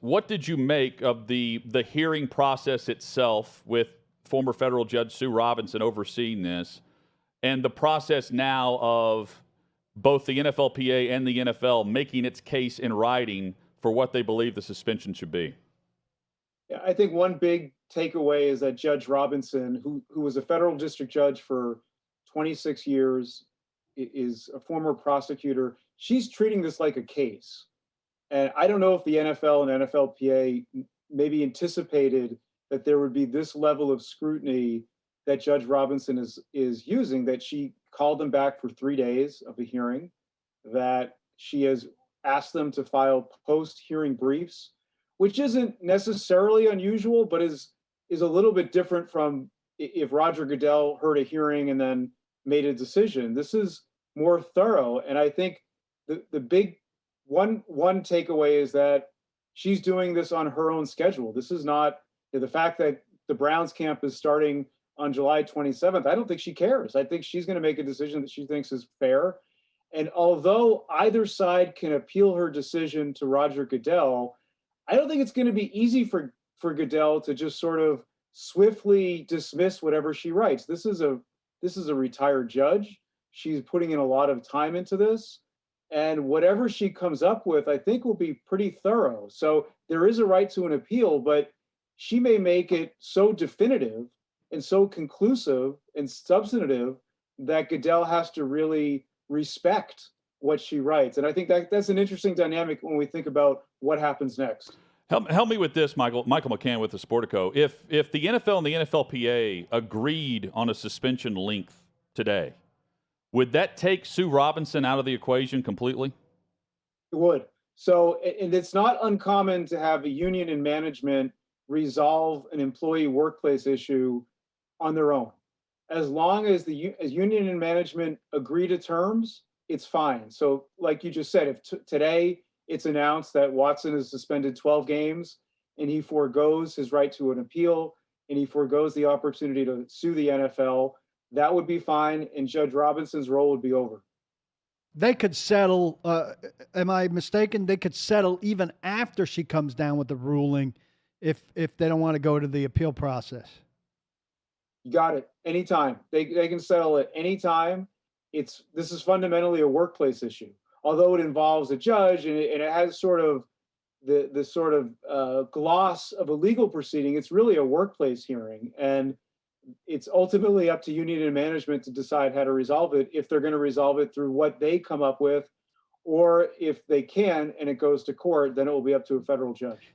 what did you make of the hearing process itself with former federal judge Sue Robinson overseeing this, and the process now of both the NFLPA and the NFL making its case in writing for what they believe the suspension should be? Yeah, I think one big takeaway is that Judge Robinson, who was a federal district judge for 26 years, is a former prosecutor. She's treating this like a case. And I don't know if the NFL and NFLPA maybe anticipated that there would be this level of scrutiny that Judge Robinson is using, that she called them back for 3 days of the hearing, that she has asked them to file post-hearing briefs, which isn't necessarily unusual, but is a little bit different from if Roger Goodell heard a hearing and then made a decision. This is more thorough, and I think the big one takeaway is that she's doing this on her own schedule. This is not the fact that the Browns camp is starting on July 27th. I don't think she cares. I think she's going to make a decision that she thinks is fair. And although either side can appeal her decision to Roger Goodell, I don't think it's going to be easy for Goodell to just sort of swiftly dismiss whatever she writes. This is a retired judge. She's putting in a lot of time into this. And whatever she comes up with, I think will be pretty thorough. So there is a right to an appeal, but she may make it so definitive and so conclusive and substantive that Goodell has to really respect what she writes. And I think that's an interesting dynamic when we think about what happens next. Help me with this, Michael McCann with the Sportico. If the NFL and the NFLPA agreed on a suspension length today, would that take Sue Robinson out of the equation completely? It would. So, and it's not uncommon to have a union and management resolve an employee workplace issue on their own. As long as as union and management agree to terms, it's fine. So, like you just said, if today it's announced that Watson is suspended 12 games and he foregoes his right to an appeal and he foregoes the opportunity to sue the NFL, that would be fine, and Judge Robinson's role would be over. They could settle. Am I mistaken? They could settle even after she comes down with the ruling, if they don't want to go to the appeal process. You got it. Anytime. They can settle at any time. This is fundamentally a workplace issue, although it involves a judge and it has sort of the sort of gloss of a legal proceeding. It's really a workplace hearing, and it's ultimately up to union and management to decide how to resolve it, if they're going to resolve it through what they come up with, or if they can and it goes to court, then it will be up to a federal judge.